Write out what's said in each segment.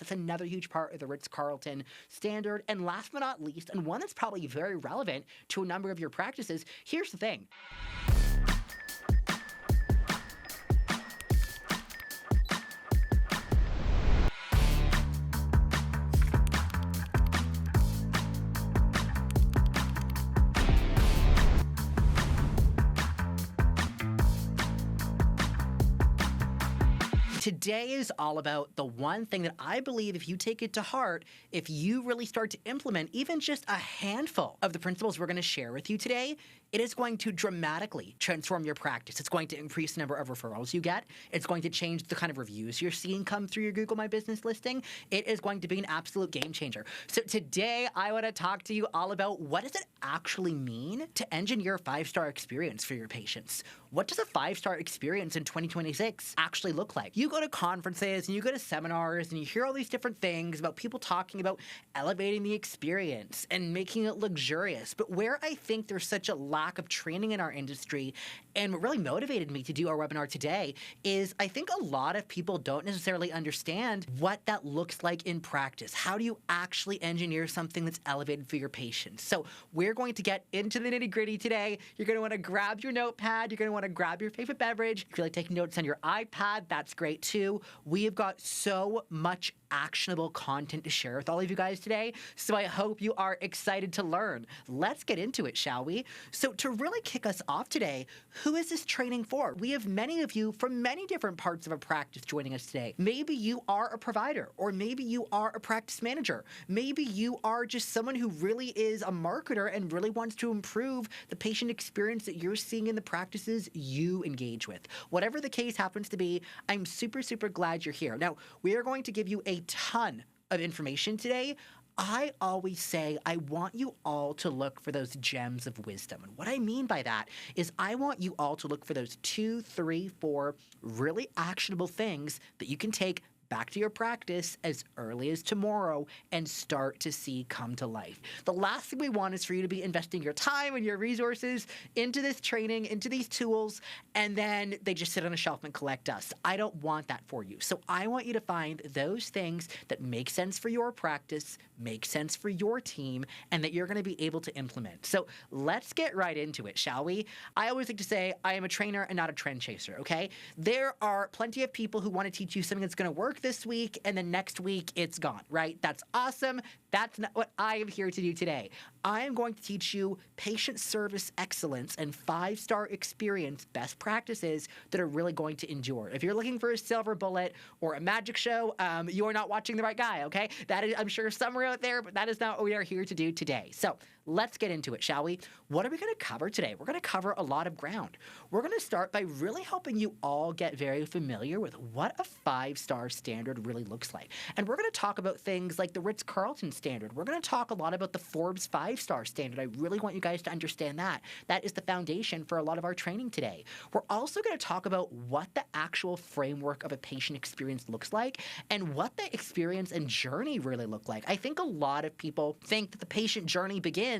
That's another huge part of the Ritz-Carlton standard. And last but not least, and one that's probably very relevant to a number of your practices, here's the thing. Today is all about the one thing that I believe if you take it to heart, if you really start to implement even just a handful of the principles we're going to share with you today, it is going to dramatically transform your practice. It's going to increase the number of referrals you get. It's going to change the kind of reviews you're seeing come through your Google My Business listing. It is going to be an absolute game changer. So today I want to talk to you all about what does it actually mean to engineer a 5-star experience for your patients? What does a 5-star experience in 2026 actually look like? You go to conferences and you go to seminars and you hear all these different things about people talking about elevating the experience and making it luxurious. But where I think there's such a lack of training in our industry, and what really motivated me to do our webinar today, is I think a lot of people don't necessarily understand what that looks like in practice. How do you actually engineer something that's elevated for your patients? So we're going to get into the nitty-gritty today. You're going to want to grab your notepad. You're going to want to grab your favorite beverage. If you like taking notes on your iPad, that's great too. We have got so much actionable content to share with all of you guys today, so I hope you are excited to learn. Let's get into it, shall we? So to really kick us off today, who is this training for? We have many of you from many different parts of a practice joining us today. Maybe you are a provider, or maybe you are a practice manager. Maybe you are just someone who really is a marketer and really wants to improve the patient experience that you're seeing in the practices you engage with. Whatever the case happens to be, I'm super, super glad you're here. Now, we are going to give you a ton of information today. I always say I want you all to look for those gems of wisdom. And what I mean by that is I want you all to look for those 2, 3, 4 really actionable things that you can take back to your practice as early as tomorrow and start to see come to life. The last thing we want is for you to be investing your time and your resources into this training, into these tools, and then they just sit on a shelf and collect dust. I don't want that for you. So I want you to find those things that make sense for your practice, make sense for your team, and that you're going to be able to implement. So let's get right into it, shall we? I always like to say I am a trainer and not a trend chaser, okay? There are plenty of people who want to teach you something that's going to work this week, and then next week it's gone, right? That's awesome. That's not what I am here to do today. I am going to teach you patient service excellence and 5-star experience best practices that are really going to endure. If you're looking for a silver bullet or a magic show, you are not watching the right guy, okay? That is, I'm sure, somewhere out there, but that is not what we are here to do today. So let's get into it, shall we? What are we going to cover today? We're going to cover a lot of ground. We're going to start by really helping you all get very familiar with what a 5-star standard really looks like. And we're going to talk about things like the Ritz-Carlton standard. We're going to talk a lot about the Forbes 5-star standard. I really want you guys to understand that. That is the foundation for a lot of our training today. We're also going to talk about what the actual framework of a patient experience looks like and what the experience and journey really look like. I think a lot of people think that the patient journey begins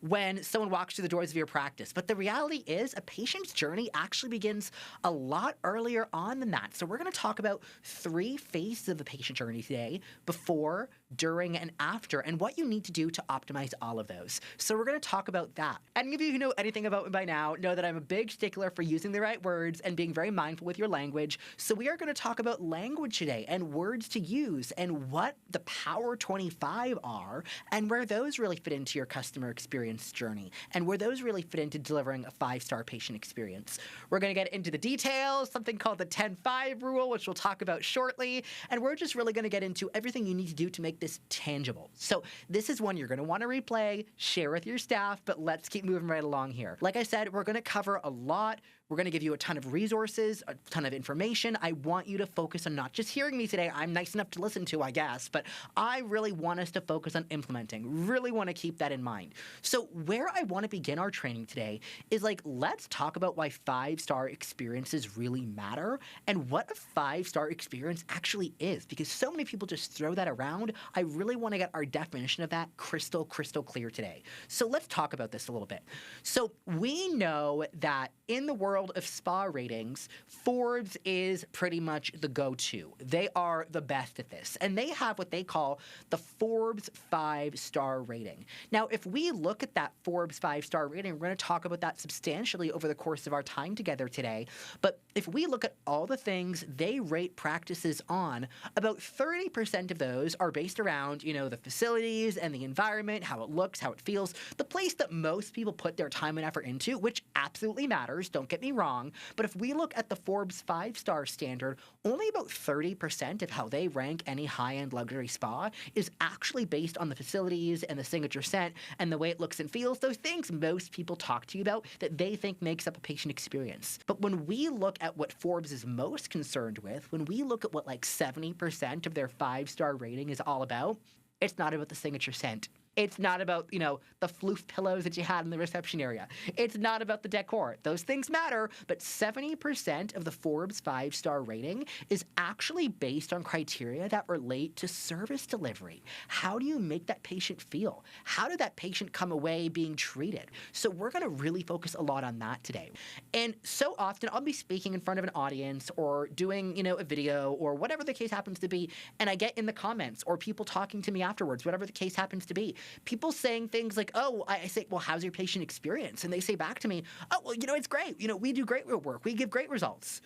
when someone walks through the doors of your practice. But the reality is a patient's journey actually begins a lot earlier on than that. So we're going to talk about 3 phases of the patient journey today: before, during, and after, and what you need to do to optimize all of those. So we're going to talk about that. Any of you who know anything about me by now know that I'm a big stickler for using the right words and being very mindful with your language. So we are going to talk about language today and words to use and what the Power 25 are and where those really fit into your customer experience journey and where those really fit into delivering a 5-star patient experience. We're going to get into the details, something called the 10-5 rule, which we'll talk about shortly, and we're just really going to get into everything you need to do to make this tangible. So this is one you're going to want to replay, share with your staff, but let's keep moving right along here. Like I said, we're going to cover a lot. We're going to give you a ton of resources, a ton of information. I want you to focus on not just hearing me today. I'm nice enough to listen to, I guess, but I really want us to focus on implementing. Really want to keep that in mind. So where I want to begin our training today is let's talk about why 5-star experiences really matter and what a 5-star experience actually is, because so many people just throw that around. I really want to get our definition of that crystal clear today. So let's talk about this a little bit. So we know that in the world world of spa ratings, Forbes is pretty much the go-to. They are the best at this, and they have what they call the Forbes 5-star rating. Now, if we look at that Forbes 5-star rating, we're going to talk about that substantially over the course of our time together today, but if we look at all the things they rate practices on, about 30% of those are based around, the facilities and the environment, how it looks, how it feels, the place that most people put their time and effort into, which absolutely matters, don't get me wrong. But if we look at the Forbes 5-star standard, only about 30% of how they rank any high-end luxury spa is actually based on the facilities and the signature scent and the way it looks and feels, those things most people talk to you about that they think makes up a patient experience. But when we look at what Forbes is most concerned with, when we look at what like 70% of their 5-star rating is all about, it's not about the signature scent. It's not about, the floof pillows that you had in the reception area. It's not about the decor. Those things matter, but 70% of the Forbes 5-star rating is actually based on criteria that relate to service delivery. How do you make that patient feel? How did that patient come away being treated? So we're going to really focus a lot on that today. And so often I'll be speaking in front of an audience or doing, a video or whatever the case happens to be, and I get in the comments or people talking to me afterwards, whatever the case happens to be. People saying things like, I say, well, how's your patient experience? And they say back to me, oh, well, it's great. We do great work. We give great results.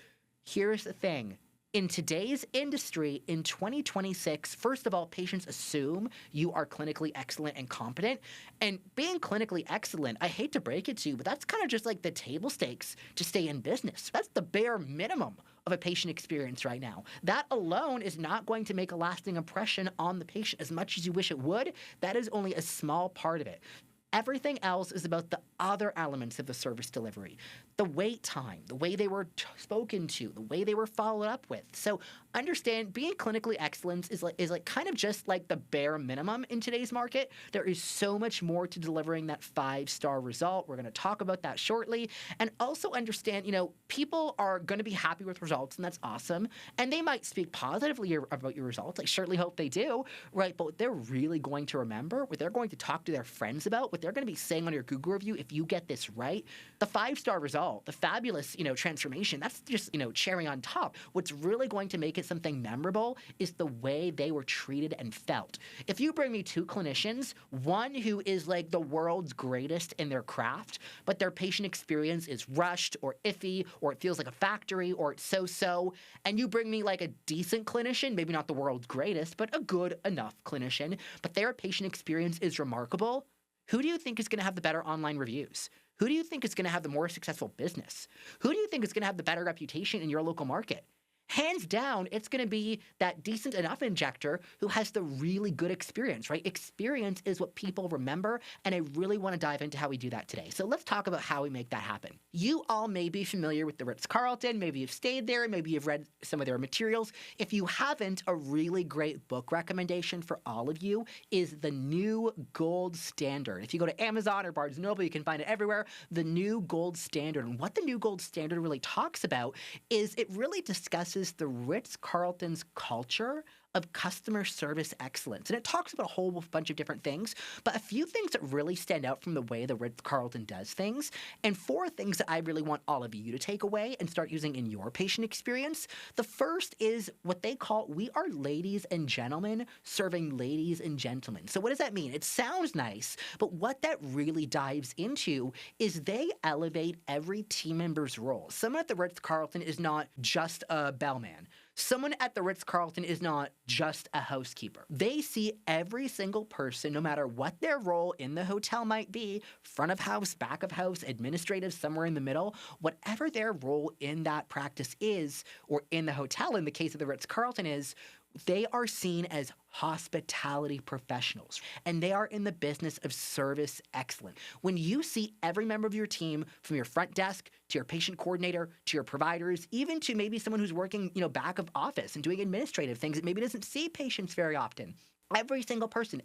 Here's the thing. In today's industry, in 2026, first of all, patients assume you are clinically excellent and competent. And being clinically excellent, I hate to break it to you, but that's kind of just like the table stakes to stay in business. That's the bare minimum of a patient experience right now. That alone is not going to make a lasting impression on the patient as much as you wish it would. That is only a small part of it. Everything else is about the other elements of the service delivery. The wait time, the way they were spoken to, the way they were followed up with. So understand, being clinically excellent is like kind of just like the bare minimum in today's market. There is so much more to delivering that 5-star result. We're going to talk about that shortly. And also understand, people are going to be happy with results, and that's awesome. And they might speak positively about your results. I certainly hope they do, right? But what they're really going to remember, what they're going to talk to their friends about, what they're going to be saying on your Google review, if you get this right, the 5-star result, the fabulous, transformation, that's just, cherry on top. What's really going to make it something memorable is the way they were treated and felt. If you bring me two clinicians, one who is like the world's greatest in their craft, but their patient experience is rushed or iffy, or it feels like a factory, or it's so-so, and you bring me like a decent clinician, maybe not the world's greatest, but a good enough clinician, but their patient experience is remarkable, who do you think is going to have the better online reviews? Who do you think is going to have the more successful business? Who do you think is going to have the better reputation in your local market? Hands down, it's going to be that decent enough injector who has the really good experience, right? Experience is what people remember, and I really want to dive into how we do that today. So let's talk about how we make that happen. You all may be familiar with the Ritz-Carlton. Maybe you've stayed there. Maybe you've read some of their materials. If you haven't, a really great book recommendation for all of you is The New Gold Standard. If you go to Amazon or Barnes & Noble, you can find it everywhere. The New Gold Standard. And what The New Gold Standard really talks about is it really discusses the Ritz-Carlton's culture of customer service excellence. And it talks about a whole bunch of different things, but a few things that really stand out from the way the Ritz-Carlton does things, and 4 things that I really want all of you to take away and start using in your patient experience. The first is what they call, we are ladies and gentlemen serving ladies and gentlemen. So what does that mean? It sounds nice, but what that really dives into is they elevate every team member's role. Someone at the Ritz-Carlton is not just a bellman. Someone at the Ritz-Carlton is not just a housekeeper. They see every single person, no matter what their role in the hotel might be, front of house, back of house, administrative, somewhere in the middle, whatever their role in that practice is, or in the hotel, in the case of the Ritz-Carlton is, they are seen as hospitality professionals, and they are in the business of service excellence. When you see every member of your team, from your front desk to your patient coordinator to your providers, even to maybe someone who's working, back of office and doing administrative things that maybe doesn't see patients very often, Every single person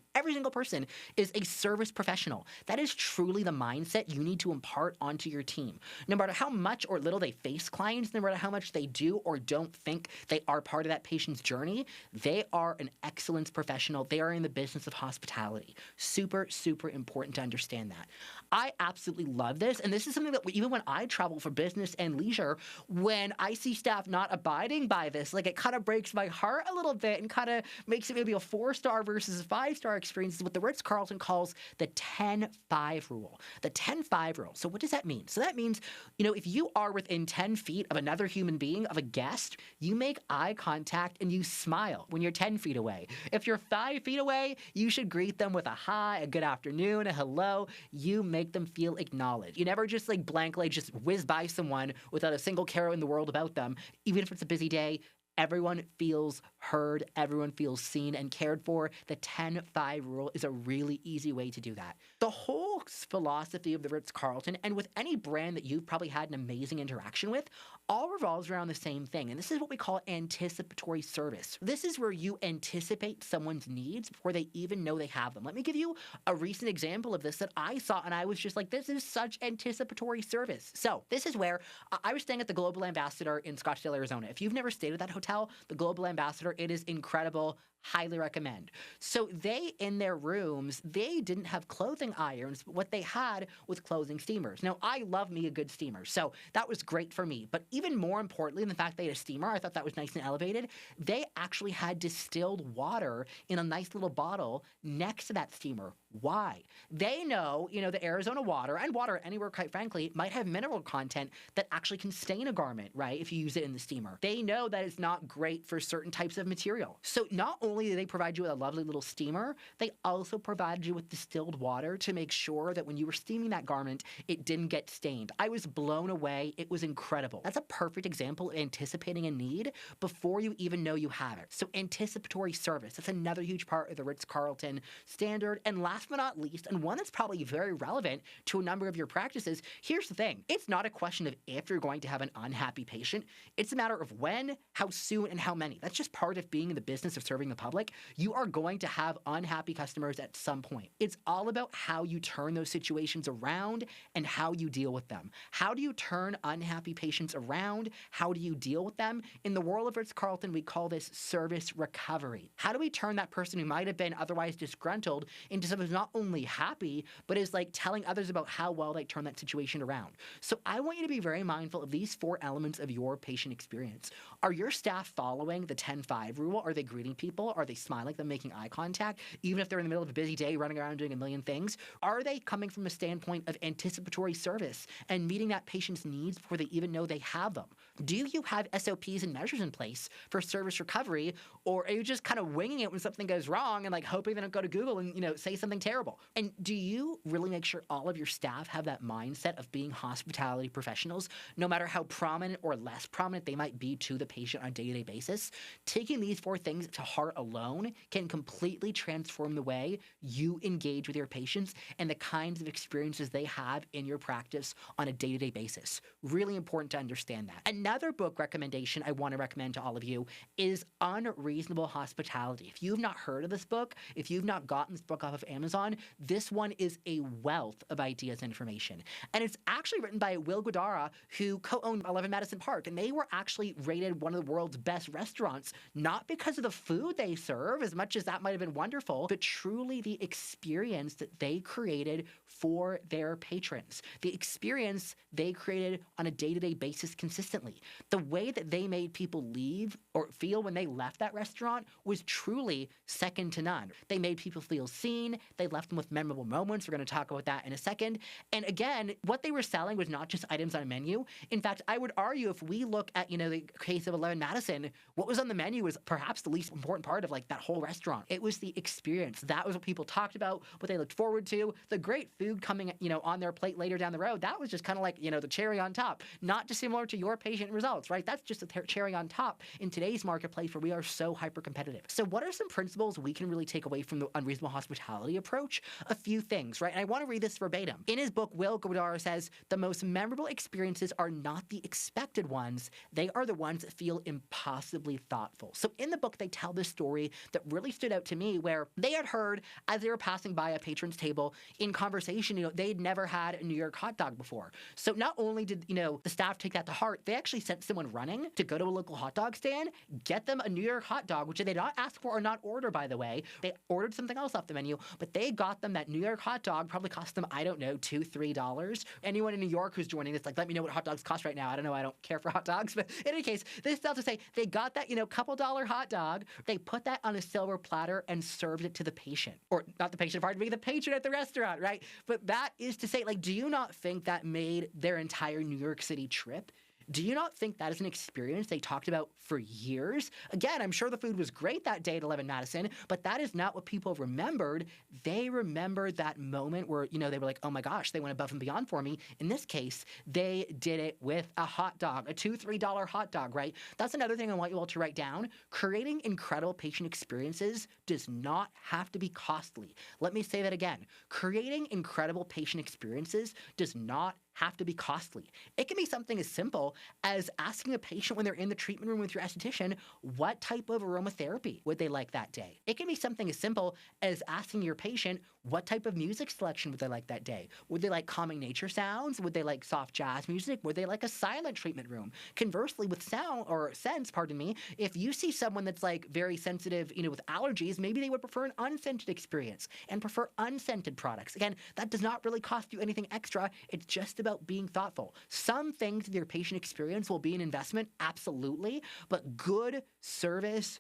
is a service professional. That is truly the mindset you need to impart onto your team. No matter how much or little they face clients, no matter how much they do or don't think they are part of that patient's journey, they are an excellence professional. They are in the business of hospitality. Super, super important to understand that. I absolutely love this. And this is something that even when I travel for business and leisure, when I see staff not abiding by this, like it kind of breaks my heart a little bit and kind of makes it maybe a 4-star versus a 5-star experience is what the Ritz-Carlton calls the 10-5 rule. The 10-5 rule. So what does that mean? So that means, if you are within 10 feet of another human being, of a guest, you make eye contact and you smile when you're 10 feet away. If you're 5 feet away, you should greet them with a hi, a good afternoon, a hello. You make them feel acknowledged. You never just blankly just whiz by someone without a single care in the world about them, even if it's a busy day. Everyone feels heard, everyone feels seen and cared for. The 10-5 rule is a really easy way to do that. The whole philosophy of the Ritz-Carlton, and with any brand that you've probably had an amazing interaction with, all revolves around the same thing. And this is what we call anticipatory service. This is where you anticipate someone's needs before they even know they have them. Let me give you a recent example of this that I saw, and I was just like, this is such anticipatory service. So this is where I was staying at the Global Ambassador in Scottsdale, Arizona. If you've never stayed at that hotel, the Global Ambassador, it is incredible. Highly recommend. So they, in their rooms, they didn't have clothing irons, but what they had was clothing steamers. Now, I love me a good steamer, so that was great for me. But even more importantly than the fact they had a steamer, I thought that was nice and elevated, they actually had distilled water in a nice little bottle next to that steamer. Why? They know, the Arizona water, and water anywhere, quite frankly, might have mineral content that actually can stain a garment, right, if you use it in the steamer. They know that it's not great for certain types of material. So not only do they provide you with a lovely little steamer, they also provided you with distilled water to make sure that when you were steaming that garment, it didn't get stained. I was blown away. It was incredible. That's a perfect example of anticipating a need before you even know you have it. So anticipatory service, that's another huge part of the Ritz-Carlton standard. And last but not least, and one that's probably very relevant to a number of your practices, here's the thing. It's not a question of if you're going to have an unhappy patient. It's a matter of when, how soon, and how many. That's just part of being in the business of serving the public. You are going to have unhappy customers at some point. It's all about how you turn those situations around and how you deal with them. How do you turn unhappy patients around? How do you deal with them? In the world of Ritz-Carlton, we call this service recovery. How do we turn that person who might have been otherwise disgruntled into someone who's not only happy, but is telling others about how well they turn that situation around? So I want you to be very mindful of these 4 elements of your patient experience. Are your staff following the 10-5 rule? Are they greeting people? Are they smiling at them, making eye contact, even if they're in the middle of a busy day, running around doing a million things? Are they coming from a standpoint of anticipatory service and meeting that patient's needs before they even know they have them? Do you have SOPs and measures in place for service recovery, or are you just kind of winging it when something goes wrong and hoping they don't go to Google and say something terrible? And do you really make sure all of your staff have that mindset of being hospitality professionals, no matter how prominent or less prominent they might be to the patient on a day-to-day basis? Taking these 4 things to heart alone can completely transform the way you engage with your patients and the kinds of experiences they have in your practice on a day-to-day basis. Really important to understand that. Another book recommendation I want to recommend to all of you is Unreasonable Hospitality. If you've not heard of this book, if you've not gotten this book off of Amazon, this one is a wealth of ideas and information. And it's actually written by Will Guidara, who co-owned 11 Madison Park, and they were actually rated one of the world's best restaurants, not because of the food they serve, as much as that might have been wonderful, but truly the experience that they created for their patrons, the experience they created on a day-to-day basis consistently. The way that they made people leave or feel when they left that restaurant was truly second to none. They made people feel seen. They left them with memorable moments. We're going to talk about that in a second. And again, what they were selling was not just items on a menu. In fact, I would argue if we look at, the case of 11 Madison, what was on the menu was perhaps the least important part of that whole restaurant. It was the experience. That was what people talked about, what they looked forward to. The great food coming, on their plate later down the road, that was just kind of the cherry on top. Not dissimilar to your patient results, right? That's just the cherry on top in today's marketplace where we are so hyper-competitive. So what are some principles we can really take away from the unreasonable hospitality approach? A few things, right? And I want to read this verbatim. In his book, Will Guidara says, the most memorable experiences are not the expected ones. They are the ones that feel impossibly thoughtful. So in the book, they tell this story story that really stood out to me, where they had heard as they were passing by a patron's table in conversation, they'd never had a New York hot dog before. So not only did, the staff take that to heart, they actually sent someone running to go to a local hot dog stand, get them a New York hot dog, which they did not ask for or not order, by the way. They ordered something else off the menu, but they got them that New York hot dog, probably cost them, I don't know, $2, $3. Anyone in New York who's joining this, let me know what hot dogs cost right now. I don't know, I don't care for hot dogs, but in any case, this is to say they got that, couple dollar hot dog, they put that on a silver platter and served it to the patient. Or not the patient, pardon me, the patron at the restaurant, right? But that is to say, do you not think that made their entire New York City trip? Do you not think that is an experience they talked about for years? Again, I'm sure the food was great that day at 11 Madison, but that is not what people remembered. They remembered that moment where, they were like, oh my gosh, they went above and beyond for me. In this case, they did it with a hot dog, a $2, $3 hot dog, right? That's another thing I want you all to write down. Creating incredible patient experiences does not have to be costly. Let me say that again. Creating incredible patient experiences does not have to be costly. It can be something as simple as asking a patient when they're in the treatment room with your esthetician, what type of aromatherapy would they like that day? It can be something as simple as asking your patient, what type of music selection would they like that day? Would they like calming nature sounds? Would they like soft jazz music? Would they like a silent treatment room? Conversely, with sound or sense, pardon me, if you see someone that's very sensitive, with allergies, maybe they would prefer an unscented experience and prefer unscented products. Again, that does not really cost you anything extra. It's just about being thoughtful. Some things in your patient experience will be an investment, absolutely, but good service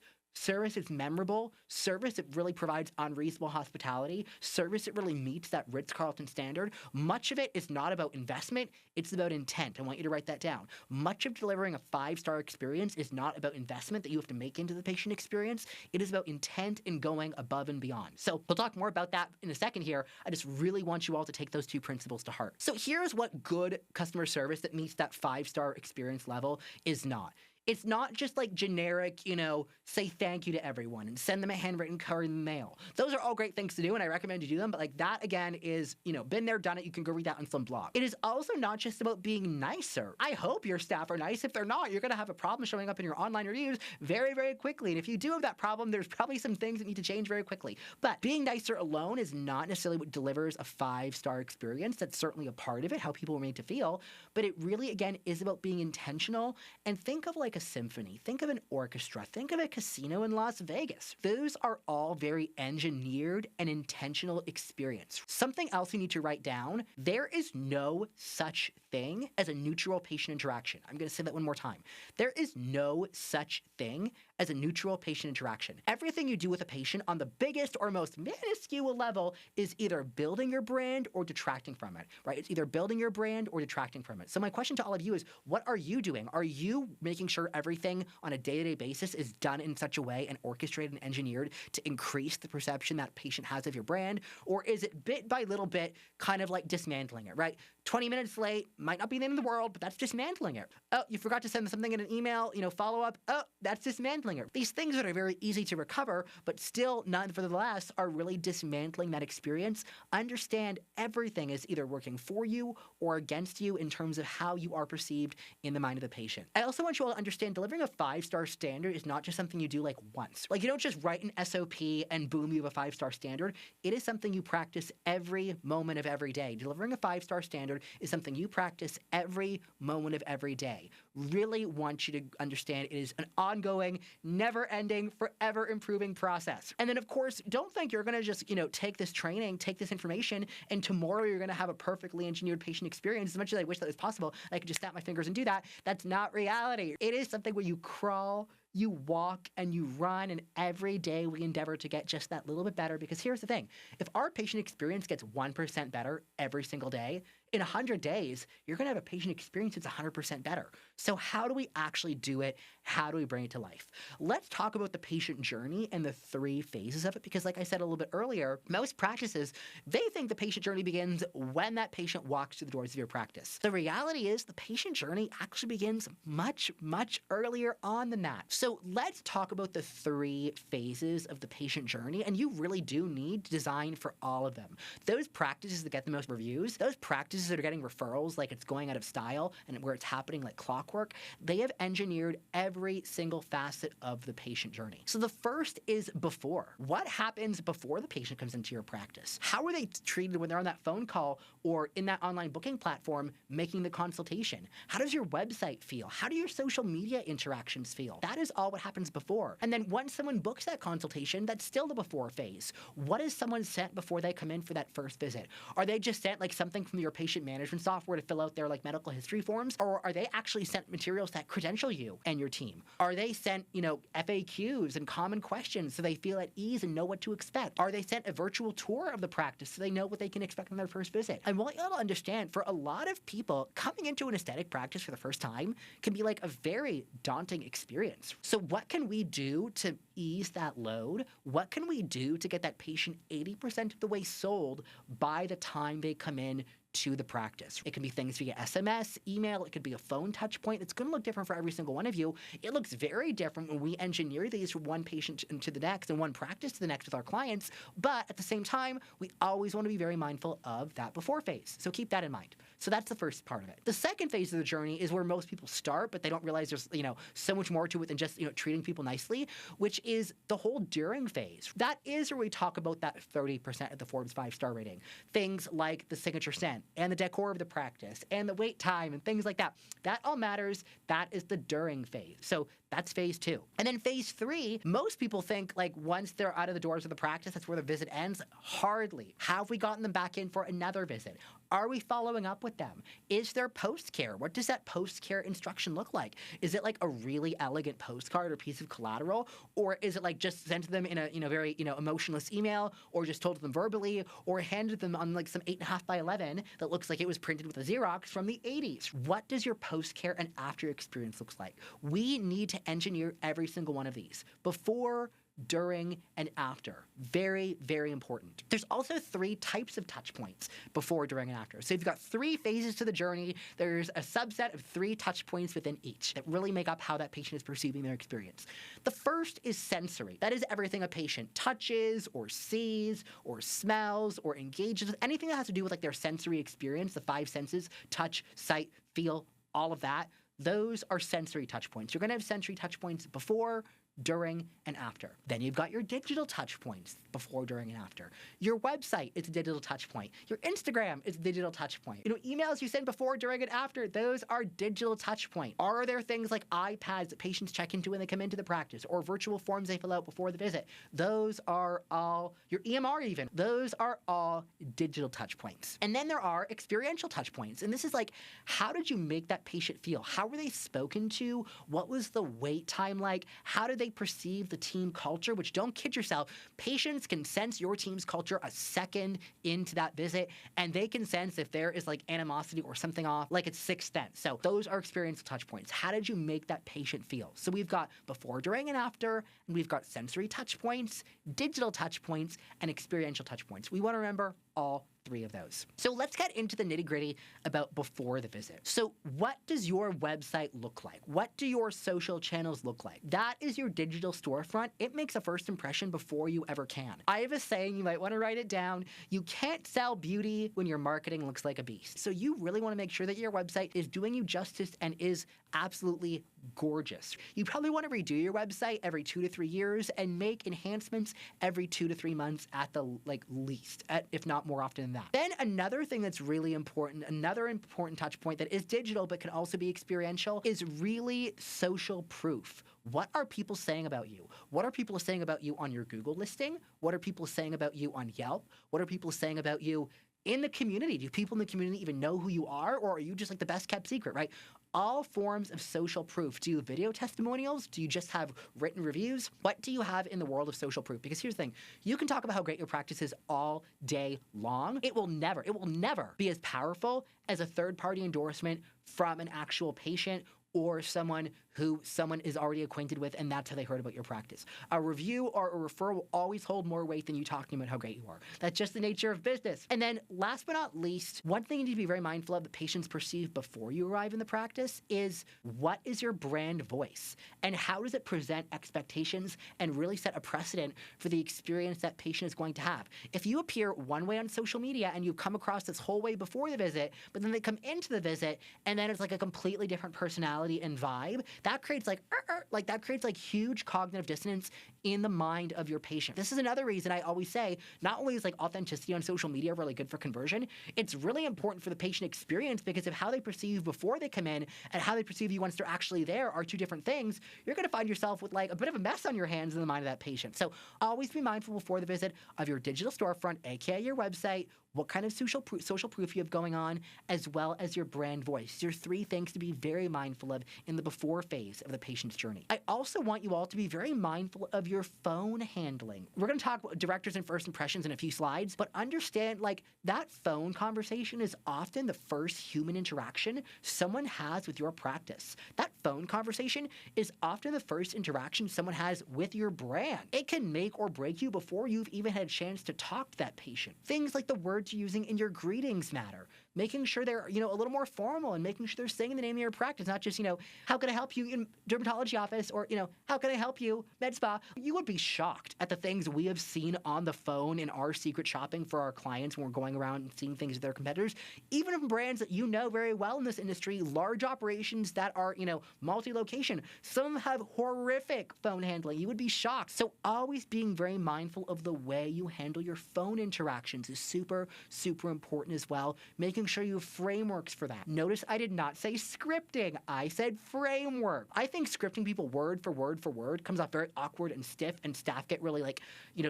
is memorable. Service that really provides unreasonable hospitality. Service that really meets that Ritz-Carlton standard. Much of it is not about investment. It's about intent. I want you to write that down. Much of delivering a 5-star experience is not about investment that you have to make into the patient experience. It is about intent and going above and beyond. So we'll talk more about that in a second here. I just really want you all to take those 2 principles to heart. So here's what good customer service that meets that 5-star experience level is not. It's not just generic, say thank you to everyone and send them a handwritten card in the mail. Those are all great things to do, and I recommend you do them, but that, again, is, been there, done it. You can go read that on some blog. It is also not just about being nicer. I hope your staff are nice. If they're not, you're going to have a problem showing up in your online reviews very, very quickly. And if you do have that problem, there's probably some things that need to change very quickly. But being nicer alone is not necessarily what delivers a 5-star experience. That's certainly a part of it, how people are made to feel. But it really, again, is about being intentional. And think of a symphony. Think of an orchestra. Think of a casino in Las Vegas. Those are all very engineered and intentional experience. Something else you need to write down, there is no such thing as a neutral patient interaction. I'm going to say that one more time. There is no such thing as a neutral patient interaction. Everything you do with a patient on the biggest or most minuscule level is either building your brand or detracting from it, right? It's either building your brand or detracting from it. So my question to all of you is, what are you doing? Are you making sure everything on a day-to-day basis is done in such a way and orchestrated and engineered to increase the perception that patient has of your brand? Or is it bit by little bit kind of dismantling it, right? 20 minutes late might not be the end of the world, but that's dismantling it. Oh, you forgot to send something in an email, follow up. Oh, that's dismantling it. These things that are very easy to recover, but still nonetheless are really dismantling that experience. Understand everything is either working for you or against you in terms of how you are perceived in the mind of the patient. I also want you all to understand delivering a 5-star standard is not just something you do once. You don't just write an SOP and boom, you have a 5-star standard. It is something you practice every moment of every day. Delivering a 5-star standard is something you practice every moment of every day. Really want you to understand it is an ongoing, never-ending, forever improving process. And then, of course, don't think you're going to just, take this training, take this information, and tomorrow you're going to have a perfectly engineered patient experience. As much as I wish that was possible, I could just snap my fingers and do that. That's not reality. It is something where you crawl, you walk, and you run, and every day we endeavor to get just that little bit better, because here's the thing. If our patient experience gets 1% better every single day, in 100 days, you're going to have a patient experience that's 100% better. So how do we actually do it? How do we bring it to life? Let's talk about the patient journey and the 3 phases of it, because like I said a little bit earlier, most practices, they think the patient journey begins when that patient walks through the doors of your practice. The reality is the patient journey actually begins much, much earlier on than that. So let's talk about the 3 phases of the patient journey, and you really do need to design for all of them. Those practices that get the most reviews, those practices practices that are getting referrals like it's going out of style and where it's happening like clockwork, they have engineered every single facet of the patient journey. So the first is before. What happens before the patient comes into your practice? How are they treated when they're on that phone call or in that online booking platform making the consultation? How does your website feel? How do your social media interactions feel? That is all what happens before. And then once someone books that consultation, that's still the before phase. What is someone sent before they come in for that first visit? Are they just sent like something from your patient management software to fill out their like medical history forms? Or are they actually sent materials that credential you and your team? Are they sent, FAQs and common questions so they feel at ease and know what to expect? Are they sent a virtual tour of the practice so they know what they can expect on their first visit? And what you ought to understand, for a lot of people, coming into an aesthetic practice for the first time can be like a very daunting experience. So what can we do to ease that load? What can we do to get that patient 80% of the way sold by the time they come in to the practice? It can be things via SMS, email, it could be a phone touch point. It's going to look different for every single one of you. It looks very different when we engineer these from one patient to the next and one practice to the next with our clients. But at the same time, we always want to be very mindful of that before phase. So keep that in mind. So that's the first part of it. The second phase of the journey is where most people start, but they don't realize there's, so much more to it than just, treating people nicely, which is the whole during phase. That is where we talk about that 30% of the Forbes 5-star rating. Things like the signature scent and the decor of the practice and the wait time and things like that. That all matters. That is the during phase. So that's phase 2. And then phase 3, most people think like once they're out of the doors of the practice, that's where the visit ends. Hardly. Have we gotten them back in for another visit? Are we following up with them? Is there post-care? What does that post-care instruction look like? Is it like a really elegant postcard or piece of collateral? Or is it like just sent to them in a very emotionless email, or just told to them verbally, or handed them on like some 8.5 by 11 that looks like it was printed with a Xerox from the 80s? What does your post-care and after experience looks like? We need to engineer every single one of these before, during, and after. Very, very important. There's also 3 types of touch points: before, during, and after. So you've got 3 phases to the journey. There's a subset of 3 touch points within each that really make up how that patient is perceiving their experience. The first is sensory. That is everything a patient touches or sees or smells or engages with, anything that has to do with like their sensory experience, the 5 senses: touch, sight, feel, all of that. Those are sensory touch points. You're going to have sensory touch points before, during, and after. Then you've got your digital touch points: before, during, and after. Your website is a digital touch point. Your Instagram is a digital touch point. Emails you send before, during, and after, those are digital touch points. Are there things like iPads that patients check into when they come into the practice, or virtual forms they fill out before the visit? Those are all, your EMR even, those are all digital touch points. And then there are experiential touch points. And this is like, how did you make that patient feel? How were they spoken to? What was the wait time like? How did they perceive the team culture? Which, don't kid yourself, patients can sense your team's culture a second into that visit, and they can sense if there is like animosity or something off, like it's sixth sense. So those are experiential touch points. How did you make that patient feel? So we've got before, during, and after, and we've got sensory touch points, digital touch points, and experiential touch points. We want to remember all 3 of those. So let's get into the nitty-gritty about before the visit. So what does your website look like? What do your social channels look like? That is your digital storefront. It makes a first impression before you ever can. I have a saying, you might want to write it down: you can't sell beauty when your marketing looks like a beast. So you really want to make sure that your website is doing you justice and is absolutely gorgeous. You probably want to redo your website every 2 to 3 years and make enhancements every 2 to 3 months at the least, if not more often than that. Then another thing that's really important, another important touch point that is digital but can also be experiential, is really social proof. What are people saying about you? What are people saying about you on your Google listing? What are people saying about you on Yelp? What are people saying about you in the community? Do people in the community even know who you are, or are you just like the best kept secret, right? All forms of social proof. Do you have video testimonials? Do you just have written reviews? What do you have in the world of social proof? Because here's the thing, you can talk about how great your practice is all day long. It will never be as powerful as a third-party endorsement from an actual patient or someone who someone is already acquainted with, and that's how they heard about your practice. A review or a referral will always hold more weight than you talking about how great you are. That's just the nature of business. And then last but not least, one thing you need to be very mindful of that patients perceive before you arrive in the practice is what is your brand voice and how does it present expectations and really set a precedent for the experience that patient is going to have. If you appear one way on social media and you come across this whole way before the visit, but then they come into the visit and then it's like a completely different personality and vibe, that creates like huge cognitive dissonance in the mind of your patient. This is another reason I always say, not only is like authenticity on social media really good for conversion, it's really important for the patient experience, because if how they perceive you before they come in and how they perceive you once they're actually there are two different things, you're going to find yourself with like a bit of a mess on your hands in the mind of that patient. So always be mindful before the visit of your digital storefront, aka your website, what kind of social proof you have going on, as well as your brand voice. These are three things to be very mindful of in the before phase of the patient's journey. I also want you all to be very mindful of your phone handling. We're going to talk about directors and first impressions in a few slides, but understand like that phone conversation is often the first human interaction someone has with your practice. That phone conversation is often the first interaction someone has with your brand. It can make or break you before you've even had a chance to talk to that patient. Things like the words you're using in your greetings matter. Making sure they're, a little more formal and making sure they're saying the name of your practice, not just, how can I help you in dermatology office or, how can I help you med spa? You would be shocked at the things we have seen on the phone in our secret shopping for our clients when we're going around and seeing things with their competitors, even from brands that you know very well in this industry, large operations that are, multi-location. Some of them have horrific phone handling. You would be shocked. So always being very mindful of the way you handle your phone interactions is super, super important as well. Making sure you have frameworks for that. Notice I did not say scripting. I said framework. I think scripting people word for word for word comes off very awkward and stiff, and staff get really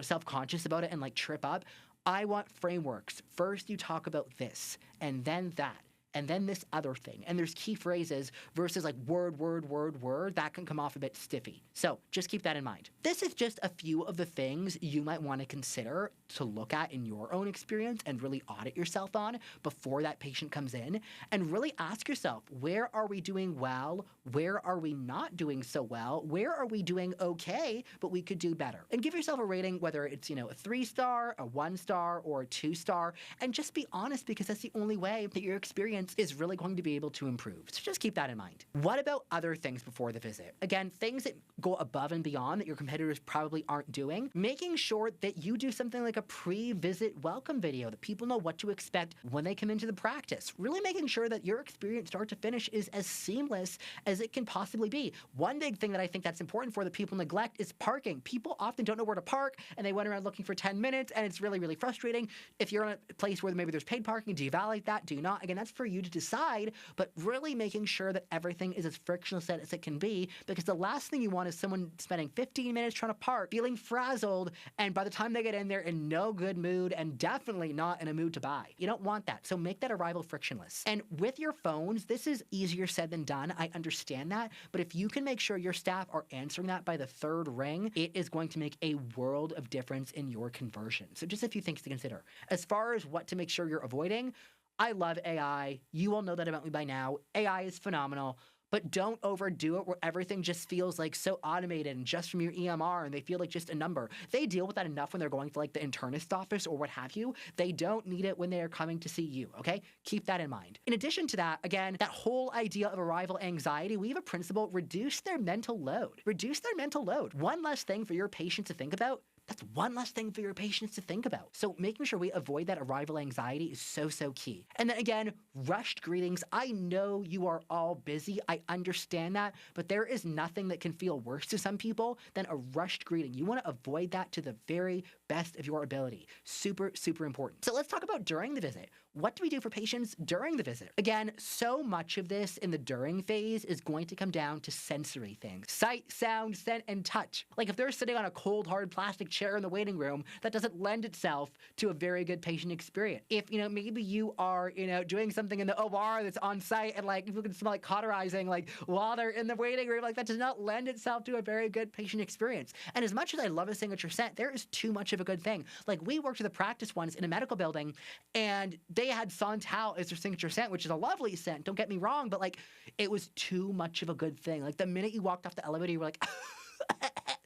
self-conscious about it and trip up. I want frameworks. First you talk about this, and then that, and then this other thing. And there's key phrases versus word, that can come off a bit stiffy. So just keep that in mind. This is just a few of the things you might want to consider to look at in your own experience and really audit yourself on before that patient comes in, and really ask yourself, where are we doing well? Where are we not doing so well? Where are we doing okay, but we could do better? And give yourself a rating, whether it's, a 3-star, a 1-star, or a 2-star, and just be honest, because that's the only way that your experience is really going to be able to improve. So just keep that in mind. What about other things before the visit? Again, things that go above and beyond that your competitors probably aren't doing. Making sure that you do something like a pre-visit welcome video, that people know what to expect when they come into the practice. Really making sure that your experience start to finish is as seamless as it can possibly be. One big thing that I think that's important for that people neglect is parking. People often don't know where to park, and they went around looking for 10 minutes, and it's really, really frustrating. If you're in a place where maybe there's paid parking, do you validate that? Do you not? Again, that's for you to decide, but really making sure that everything is as frictionless as it can be, because the last thing you want is someone spending 15 minutes trying to park, feeling frazzled, and by the time they get in there in no good mood and definitely not in a mood to buy. You don't want that. So make that arrival frictionless. And with your phones, this is easier said than done. I understand that, but if you can make sure your staff are answering that by the 3rd ring, it is going to make a world of difference in your conversion. So just a few things to consider. As far as what to make sure you're avoiding, I love AI. You all know that about me by now. AI is phenomenal, but don't overdo it where everything just feels so automated and just from your EMR, and they feel like just a number. They deal with that enough when they're going to the internist office or what have you. They don't need it when they are coming to see you, okay? Keep that in mind. In addition to that, again, that whole idea of arrival anxiety, we have a principle: reduce their mental load. Reduce their mental load. One less thing for your patient to think about. That's one less thing for your patients to think about. So making sure we avoid that arrival anxiety is so, so key. And then again, rushed greetings. I know you are all busy. I understand that, but there is nothing that can feel worse to some people than a rushed greeting. You want to avoid that to the very best of your ability. Super, super important. So let's talk about during the visit. What do we do for patients during the visit? Again, so much of this in the during phase is going to come down to sensory things. Sight, sound, scent, and touch. If they're sitting on a cold, hard plastic chair in the waiting room, that doesn't lend itself to a very good patient experience. If, maybe you are, doing something in the OR that's on site and people can smell cauterizing while they're in the waiting room, that does not lend itself to a very good patient experience. And as much as I love a signature scent, there is too much of a a good thing. Like, we worked with a practice once in a medical building, and they had Santal as their signature scent, which is a lovely scent, don't get me wrong, but like, it was too much of a good thing. Like, the minute you walked off the elevator, you were like,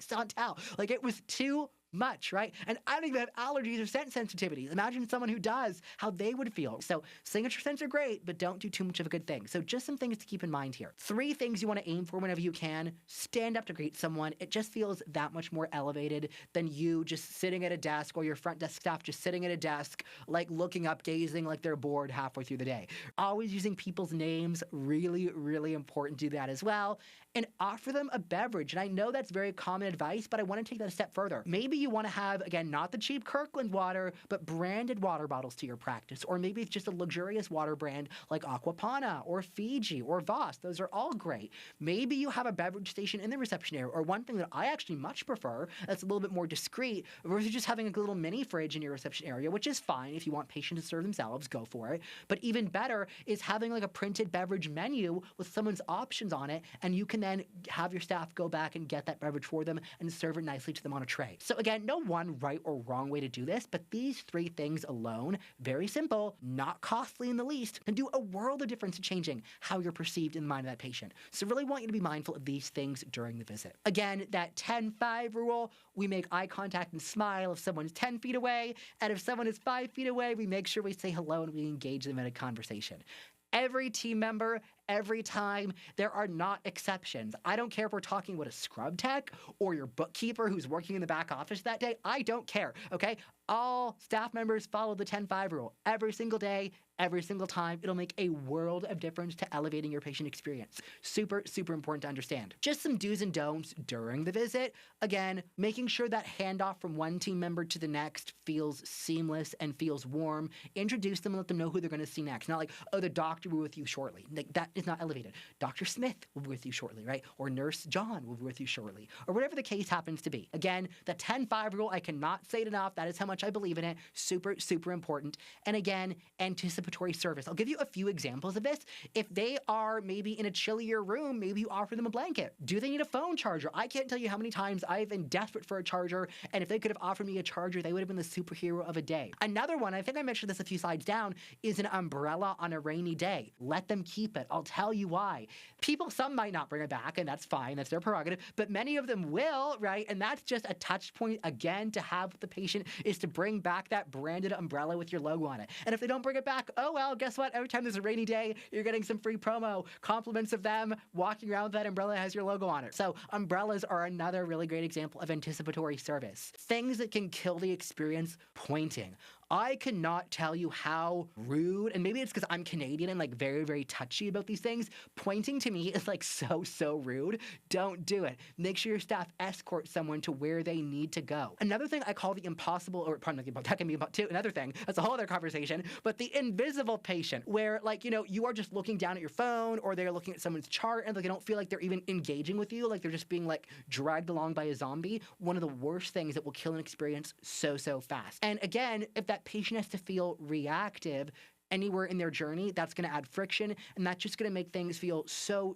Santal. Like, it was too much, right? And I don't even have allergies or scent sensitivities. Imagine someone who does, how they would feel. So signature scents are great, but don't do too much of a good thing. So just some things to keep in mind here. 3 things you want to aim for whenever you can. Stand up to greet someone. It just feels that much more elevated than you just sitting at a desk, or your front desk staff just sitting at a desk, like looking up, gazing like they're bored halfway through the day. Always using people's names, really, really important to do that as well. And offer them a beverage. And I know that's very common advice, but I want to take that a step further. Maybe you want to have, again, not the cheap Kirkland water, but branded water bottles to your practice. Or maybe it's just a luxurious water brand like Aquapana or Fiji or Voss. Those are all great. Maybe you have a beverage station in the reception area, or one thing that I actually much prefer that's a little bit more discreet versus just having a little mini fridge in your reception area, which is fine. If you want patients to serve themselves, go for it. But even better is having like a printed beverage menu with someone's options on it, and you can then have your staff go back and get that beverage for them and serve it nicely to them on a tray. So again, no one right or wrong way to do this, but these 3 things alone, very simple, not costly in the least, can do a world of difference in changing how you're perceived in the mind of that patient. So really want you to be mindful of these things during the visit. Again, that 10-5 rule, we make eye contact and smile if someone's 10 feet away, and if someone is 5 feet away, we make sure we say hello and we engage them in a conversation. Every team member, every time, there are not exceptions. I don't care if we're talking about a scrub tech or your bookkeeper who's working in the back office that day. I don't care, okay? All staff members follow the 10-5 rule every single day, every single time. It'll make a world of difference to elevating your patient experience. Super, super important to understand. Just some do's and don'ts during the visit. Again, making sure that handoff from one team member to the next feels seamless and feels warm. Introduce them and let them know who they're going to see next. Not like, oh, the doctor will be with you shortly. Like, that is not elevated. Dr. Smith will be with you shortly, right? Or Nurse John will be with you shortly. Or whatever the case happens to be. Again, the 10-5 rule, I cannot say it enough. That is how much I believe in it. Super, super important. And again, anticipatory service. I'll give you a few examples of this. If they are maybe in a chillier room, maybe you offer them a blanket. Do they need a phone charger? I can't tell you how many times I've been desperate for a charger, and if they could have offered me a charger, they would have been the superhero of a day. Another one, I think I mentioned this a few slides down, is an umbrella on a rainy day. Let them keep it. I'll tell you why. Some might not bring it back, and that's fine. That's their prerogative. But many of them will, right? And that's just a touch point, again, to have with the patient, is to bring back that branded umbrella with your logo on it. And if they don't bring it back, oh well, guess what? Every time there's a rainy day, you're getting some free promo, compliments of them walking around with that umbrella that has your logo on it. So umbrellas are another really great example of anticipatory service. Things that can kill the experience: pointing. I cannot tell you how rude, and maybe it's because I'm Canadian and like very, very touchy about these things. Pointing to me is like so rude. Don't do it. Make sure your staff escort someone to where they need to go. Another thing I call the impossible, or pardon me, that can be about too. Another thing, that's a whole other conversation, but the invisible patient, where like, you are just looking down at your phone, or they're looking at someone's chart and like they don't feel like they're even engaging with you, like they're just being like dragged along by a zombie. One of the worst things that will kill an experience so fast. And again, if that patient has to feel reactive anywhere in their journey, that's going to add friction, and that's just going to make things feel so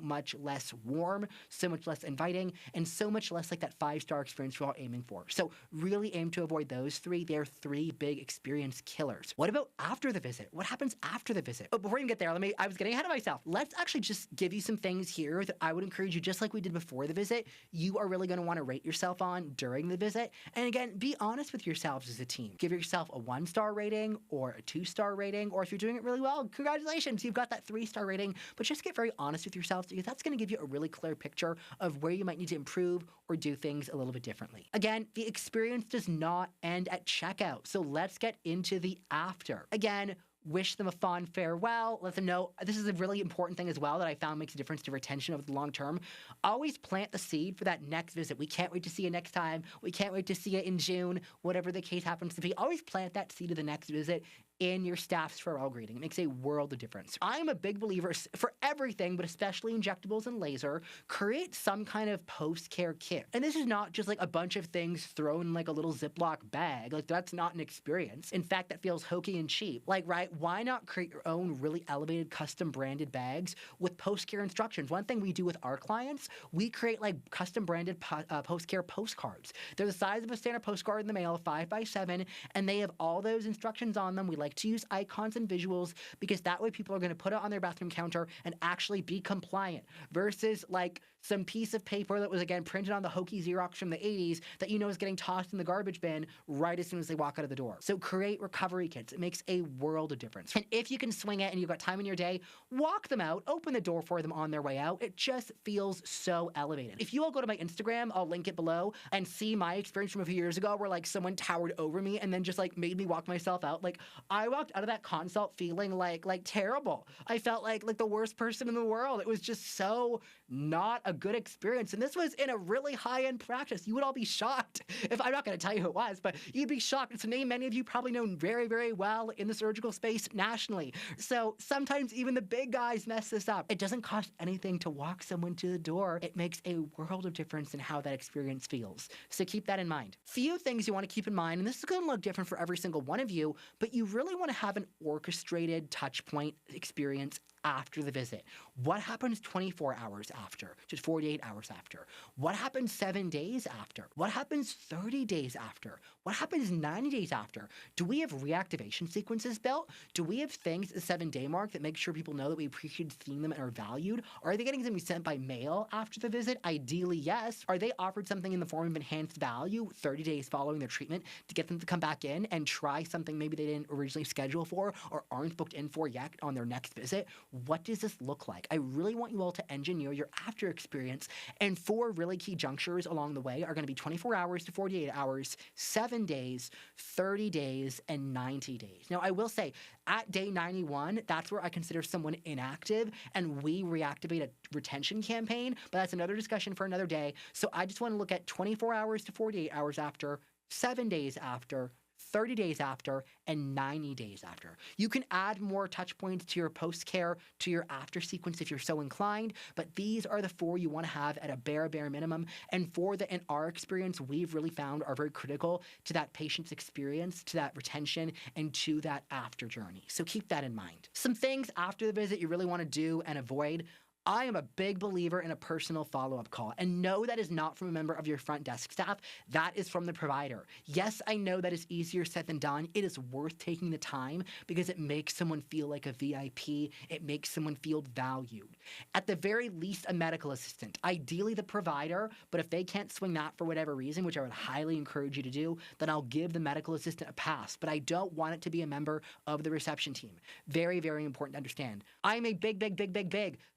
much less warm, so much less inviting, and so much less like that 5-star experience we're all aiming for. So really aim to avoid those 3. They're 3 big experience killers. What about after the visit? What happens after the visit? But before you get there, I was getting ahead of myself. Let's actually just give you some things here that I would encourage you, just like we did before the visit, you are really going to want to rate yourself on during the visit. And again, be honest with yourselves as a team. Give yourself a 1-star rating or a 2-star rating, or if you're doing it really well, congratulations, you've got that 3-star rating. But just get very honest with yourselves, because that's going to give you a really clear picture of where you might need to improve or do things a little bit differently. Again, the experience does not end at checkout, so let's get into the after. Again, wish them a fond farewell. Let them know, this is a really important thing as well that I found makes a difference to retention over the long term. Always plant the seed for that next visit. We can't wait to see you next time. We can't wait to see you in June, whatever the case happens to be. Always plant that seed of the next visit in your staff's farewell greeting. It makes a world of difference. I'm a big believer for everything, but especially injectables and laser, create some kind of post-care kit. And this is not just like a bunch of things thrown in like a little Ziploc bag. Like that's not an experience. In fact, that feels hokey and cheap. Like, right, why not create your own really elevated custom branded bags with post-care instructions? One thing we do with our clients, we create like custom branded post-care postcards. They're the size of a standard postcard in the mail, 5x7, and they have all those instructions on them. We like to use icons and visuals because that way people are going to put it on their bathroom counter and actually be compliant versus like some piece of paper that was, again, printed on the hokey Xerox from the 80s that you know is getting tossed in the garbage bin right as soon as they walk out of the door. So create recovery kits. It makes a world of difference. And if you can swing it and you've got time in your day, walk them out, open the door for them on their way out. It just feels so elevated. If you all go to my Instagram, I'll link it below, and see my experience from a few years ago where like someone towered over me and then just like made me walk myself out. Like I walked out of that consult feeling like terrible. I felt like the worst person in the world. It was just so not a good experience. And this was in a really high-end practice. You would all be shocked if I'm not going to tell you who it was, but you'd be shocked. It's a name many of you probably know very, very well in the surgical space nationally. So sometimes even the big guys mess this up. It doesn't cost anything to walk someone to the door. It makes a world of difference in how that experience feels. So keep that in mind. Few things you want to keep in mind, and this is going to look different for every single one of you, but you really want to have an orchestrated touch point experience after the visit. What happens 24 hours after? Just 48 hours after? What happens 7 days after? What happens 30 days after? What happens 90 days after? Do we have reactivation sequences built? Do we have things at the 7-day mark that make sure people know that we appreciate seeing them and are valued? Are they getting something sent by mail after the visit? Ideally, yes. Are they offered something in the form of enhanced value 30 days following their treatment to get them to come back in and try something maybe they didn't originally schedule for or aren't booked in for yet on their next visit? What does this look like? I really want you all to engineer your after experience, and 4 really key junctures along the way are going to be 24 hours to 48 hours, 7 days, 30 days, and 90 days. Now, I will say, at day 91, that's where I consider someone inactive, and we reactivate a retention campaign, but that's another discussion for another day. So I just want to look at 24 hours to 48 hours after, 7 days after, 30 days after, and 90 days after. You can add more touch points to your post-care, to your after sequence if you're so inclined, but these are the 4 you want to have at a bare minimum, and 4 that in our experience we've really found are very critical to that patient's experience, to that retention, and to that after journey. So keep that in mind. Some things after the visit you really want to do and avoid. I am a big believer in a personal follow-up call, and no, that is not from a member of your front desk staff. That is from the provider. Yes, I know that is easier said than done. It is worth taking the time because it makes someone feel like a VIP. It makes someone feel valued. At the very least, a medical assistant, ideally the provider, but if they can't swing that for whatever reason, which I would highly encourage you to do, then I'll give the medical assistant a pass, but I don't want it to be a member of the reception team. Very, very important to understand. I'm a big,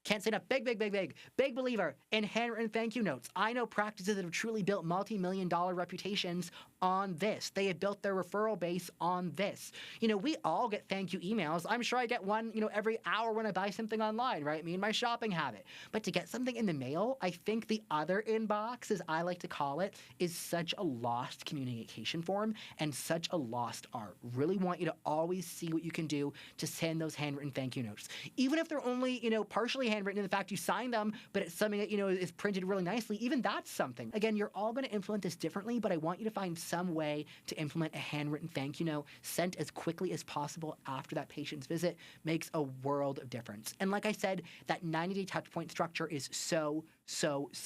can't say enough, big believer in handwritten thank you notes. I know practices that have truly built multi-million-dollar reputations on this. They have built their referral base on this. You know, we all get thank you emails. I'm sure I get one, every hour when I buy something online, right? Me and my shopping habit. But to get something in the mail, I think the other inbox, as I like to call it, is such a lost communication form and such a lost art. Really want you to always see what you can do to send those handwritten thank you notes. Even if they're only, partially handwritten in the fact you sign them, but it's something that, is printed really nicely, even that's something. Again, you're all going to implement this differently, but I want you to find some way to implement a handwritten thank you note sent as quickly as possible after that patient's visit. Makes a world of difference. And like I said, that 90-day touch point structure is so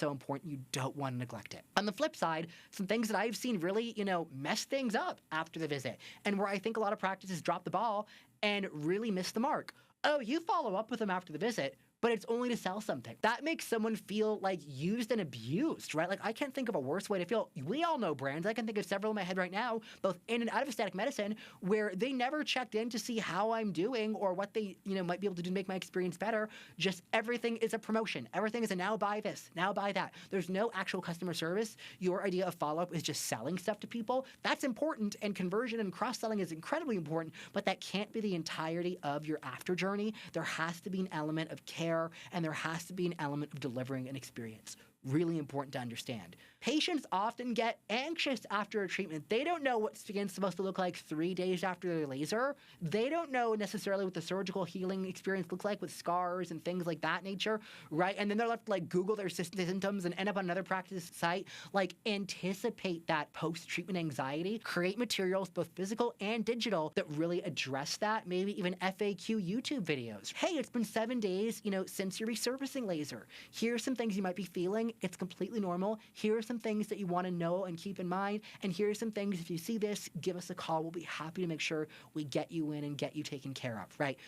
important. You don't want to neglect it. On the flip side, some things that I've seen really, mess things up after the visit, and where I think a lot of practices drop the ball and really miss the mark. Oh, you follow up with them after the visit, but it's only to sell something. That makes someone feel like used and abused, right? Like, I can't think of a worse way to feel. We all know brands. I can think of several in my head right now, both in and out of aesthetic medicine, where they never checked in to see how I'm doing or what they, might be able to do to make my experience better. Just everything is a promotion. Everything is a now buy this, now buy that. There's no actual customer service. Your idea of follow-up is just selling stuff to people. That's important, and conversion and cross-selling is incredibly important, but that can't be the entirety of your after journey. There has to be an element of care, and there has to be an element of delivering an experience. Really important to understand. Patients often get anxious after a treatment. They don't know what skin's supposed to look like 3 days after their laser. They don't know necessarily what the surgical healing experience looks like with scars and things like that nature, right? And then they're left to like Google their symptoms and end up on another practice site. Like, anticipate that post-treatment anxiety. Create materials, both physical and digital, that really address that. Maybe even FAQ YouTube videos. Hey, it's been 7 days, since your resurfacing laser. Here's some things you might be feeling. It's completely normal. Here are some things that you want to know and keep in mind. And here are some things, if you see this, give us a call. We'll be happy to make sure we get you in and get you taken care of, right?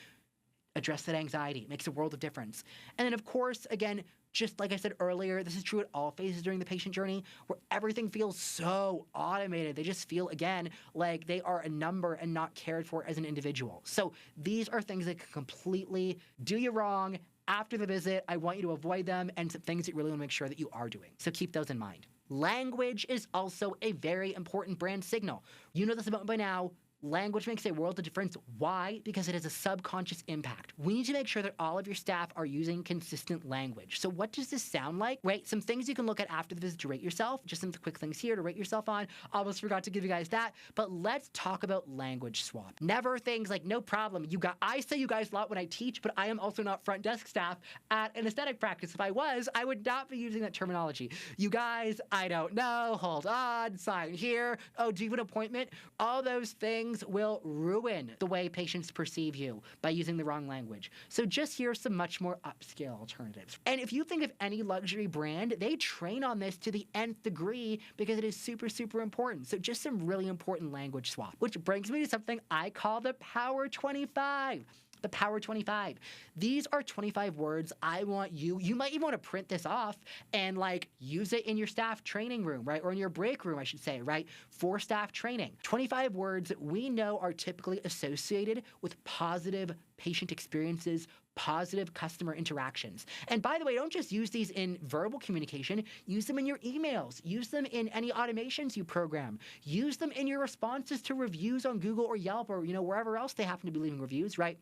Address that anxiety. It makes a world of difference. And then, of course, again, just like I said earlier, this is true at all phases during the patient journey, where everything feels so automated. They just feel, again, like they are a number and not cared for as an individual. So these are things that can completely do you wrong. After the visit, I want you to avoid them, and some things that you really want to make sure that you are doing. So keep those in mind. Language is also a very important brand signal. You know this about me by now. Language makes a world of difference. Why? Because it has a subconscious impact. We need to make sure that all of your staff are using consistent language. So what does this sound like? Right? Some things you can look at after the visit to rate yourself. Just some quick things here to rate yourself on. Almost forgot to give you guys that. But let's talk about language swap. Never things like, no problem. I say you guys a lot when I teach, but I am also not front desk staff at an aesthetic practice. If I was, I would not be using that terminology. You guys, I don't know. Hold on. Sign here. Oh, do you have an appointment? All those things will ruin the way patients perceive you by using the wrong language. So just here's some much more upscale alternatives. And if you think of any luxury brand, they train on this to the nth degree because it is super, super important. So just some really important language swap, which brings me to something I call the Power 25. The Power 25. These are 25 words I want you might even want to print this off and use it in your staff training room, right? Or in your break room, I should say, right? For staff training. 25 words that we know are typically associated with positive patient experiences, positive customer interactions. And by the way, don't just use these in verbal communication, use them in your emails, use them in any automations you program, use them in your responses to reviews on Google or Yelp or, wherever else they happen to be leaving reviews, right?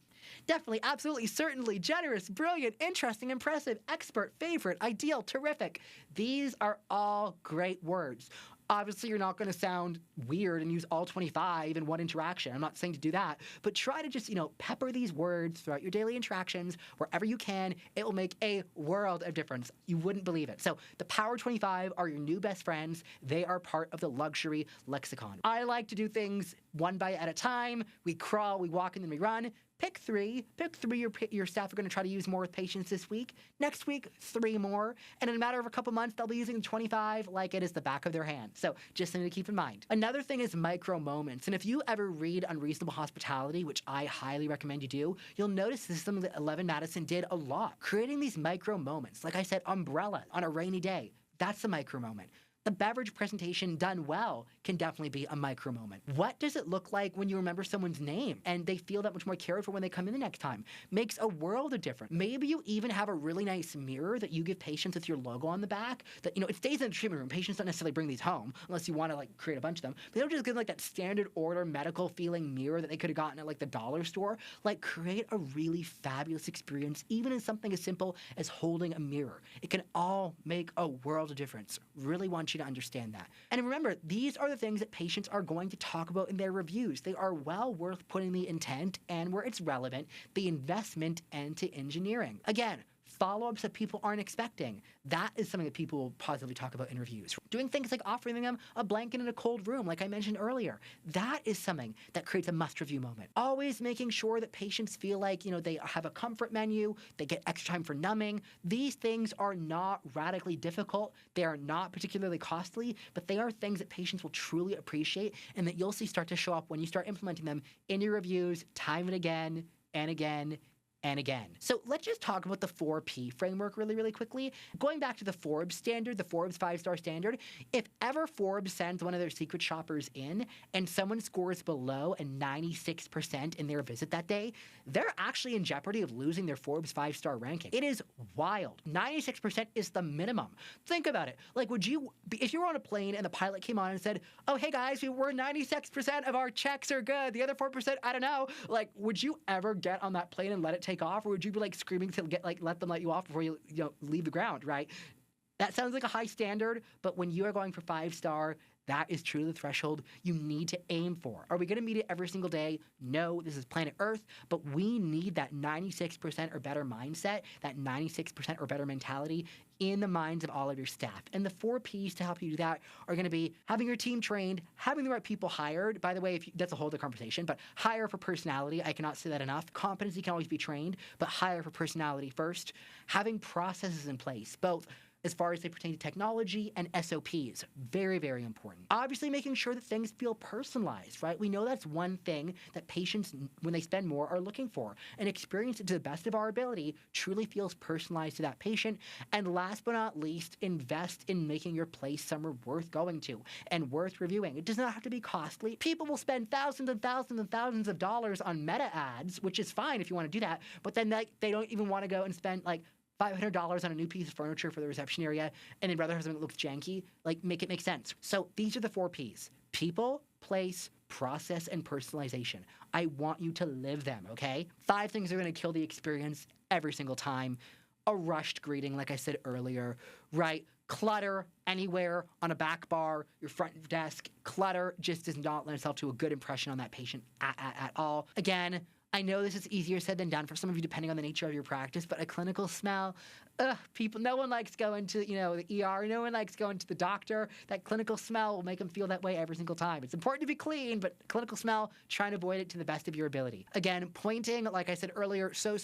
Definitely, absolutely, certainly, generous, brilliant, interesting, impressive, expert, favorite, ideal, terrific. These are all great words. Obviously, you're not going to sound weird and use all 25 in one interaction. I'm not saying to do that, but try to just, pepper these words throughout your daily interactions wherever you can. It will make a world of difference. You wouldn't believe it. So the Power 25 are your new best friends. They are part of the luxury lexicon. I like to do things one bite at a time. We crawl, we walk, and then we run. Pick three your staff are going to try to use more with patients this week. Next week, 3 more. And in a matter of a couple months, they'll be using 25 like it is the back of their hand. So just something to keep in mind. Another thing is micro moments. And if you ever read Unreasonable Hospitality, which I highly recommend you do, you'll notice this is something that 11 Madison did a lot. Creating these micro moments. Like I said, umbrella on a rainy day. That's a micro moment. The beverage presentation done well can definitely be a micro moment. What does it look like when you remember someone's name and they feel that much more cared for when they come in the next time? Makes a world of difference. Maybe you even have a really nice mirror that you give patients with your logo on the back that, it stays in the treatment room. Patients don't necessarily bring these home unless you want to create a bunch of them. They don't just give that standard order medical feeling mirror that they could have gotten at the dollar store. Create a really fabulous experience, even in something as simple as holding a mirror. It can all make a world of difference. Really want you to understand that. And remember, these are the things that patients are going to talk about in their reviews. They are well worth putting the intent and, where it's relevant, the investment into engineering. Again, follow-ups that people aren't expecting. That is something that people will positively talk about in reviews. Doing things like offering them a blanket in a cold room, like I mentioned earlier. That is something that creates a must-review moment. Always making sure that patients feel like, they have a comfort menu, they get extra time for numbing. These things are not radically difficult. They are not particularly costly, but they are things that patients will truly appreciate and that you'll see start to show up when you start implementing them in your reviews time and again and again and again. So let's just talk about the 4P framework really, really quickly. Going back to the Forbes standard, the Forbes 5-star standard, if ever Forbes sends one of their secret shoppers in and someone scores below a 96% in their visit that day, they're actually in jeopardy of losing their Forbes 5-star ranking. It is wild. 96% is the minimum. Think about it. Would you, if you were on a plane and the pilot came on and said, oh, hey guys, we're 96% of our checks are good. The other 4%, I don't know. Would you ever get on that plane and let it take off, or would you be screaming to let them let you off before you leave the ground, right? That sounds like a high standard, but when you are going for 5-star, that is truly the threshold you need to aim for. Are we going to meet it every single day? No, this is planet Earth, but we need that 96% or better mindset, that 96% or better mentality in the minds of all of your staff. And the 4 Ps to help you do that are going to be having your team trained, having the right people hired. By the way, that's a whole other conversation, but hire for personality. I cannot say that enough. Competency can always be trained, but hire for personality first. Having processes in place, both as far as they pertain to technology and SOPs. Very, very important. Obviously, making sure that things feel personalized, right? We know that's one thing that patients, when they spend more, are looking for. An experience that, to the best of our ability, truly feels personalized to that patient. And last but not least, invest in making your place somewhere worth going to and worth reviewing. It does not have to be costly. People will spend thousands and thousands and thousands of dollars on meta ads, which is fine if you want to do that, but then they don't even want to go and spend $500 on a new piece of furniture for the reception area, and they'd rather have something that looks janky. Make it make sense. So these are the 4 Ps: people, place, process, and personalization. I want you to live them, okay? 5 things are going to kill the experience every single time. A rushed greeting, like I said earlier, right? Clutter anywhere on a back bar, your front desk. Clutter just does not lend itself to a good impression on that patient at all. Again, I know this is easier said than done for some of you, depending on the nature of your practice, but a clinical smell, no one likes going to, the ER. No one likes going to the doctor. That clinical smell will make them feel that way every single time. It's important to be clean, but clinical smell, try and avoid it to the best of your ability. Again, pointing, like I said earlier, so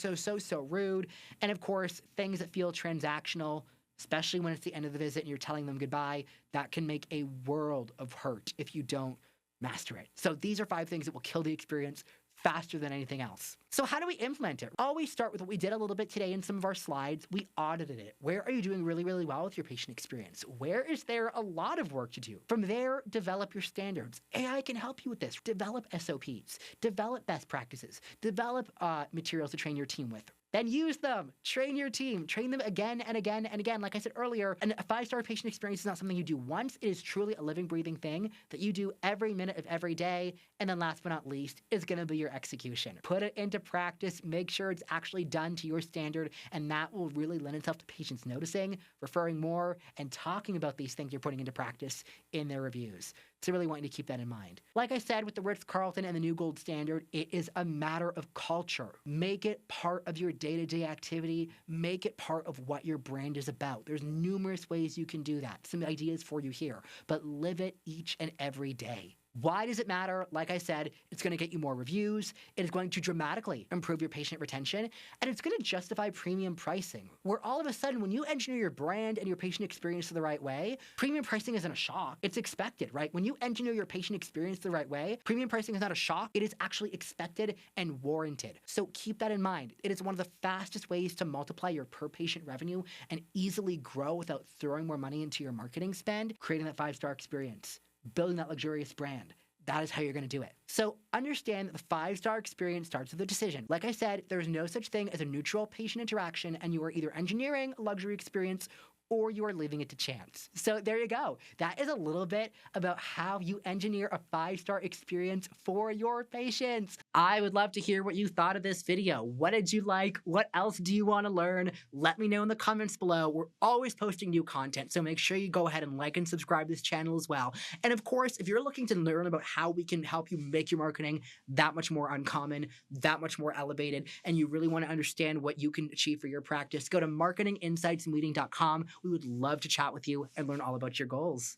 rude. And of course, things that feel transactional, especially when it's the end of the visit and you're telling them goodbye, that can make a world of hurt if you don't master it. So these are 5 things that will kill the experience faster than anything else. So how do we implement it? Always start with what we did a little bit today in some of our slides. We audited it. Where are you doing really, really well with your patient experience? Where is there a lot of work to do? From there, develop your standards. AI can help you with this. Develop SOPs, develop best practices, develop materials to train your team with. Then use them. Train your team. Train them again and again and again. Like I said earlier, and a 5-star patient experience is not something you do once. It is truly a living, breathing thing that you do every minute of every day. And then last but not least is going to be your execution. Put it into practice. Make sure it's actually done to your standard. And that will really lend itself to patients noticing, referring more, and talking about these things you're putting into practice in their reviews. So really want you to keep that in mind. Like I said, with the Ritz-Carlton and the new gold standard, it is a matter of culture. Make it part of your day-to-day activity. Make it part of what your brand is about. There's numerous ways you can do that. Some ideas for you here, but live it each and every day. Why does it matter? Like I said, it's going to get you more reviews. It is going to dramatically improve your patient retention, and it's going to justify premium pricing, where all of a sudden, when you engineer your brand and your patient experience the right way, premium pricing isn't a shock. It's expected, right? When you engineer your patient experience the right way, premium pricing is not a shock. It is actually expected and warranted. So keep that in mind. It is one of the fastest ways to multiply your per patient revenue and easily grow without throwing more money into your marketing spend, creating that 5-star experience, building that luxurious brand. That is how you're going to do it. So understand that the 5-star experience starts with a decision. Like I said, there's no such thing as a neutral patient interaction, and you are either engineering a luxury experience or you are leaving it to chance. So there you go. That is a little bit about how you engineer a 5-star experience for your patients. I would love to hear what you thought of this video. What did you like? What else do you want to learn? Let me know in the comments below. We're always posting new content, so make sure you go ahead and like and subscribe to this channel as well. And of course, if you're looking to learn about how we can help you make your marketing that much more uncommon, that much more elevated, and you really want to understand what you can achieve for your practice, go to marketinginsightsmeeting.com. We would love to chat with you and learn all about your goals.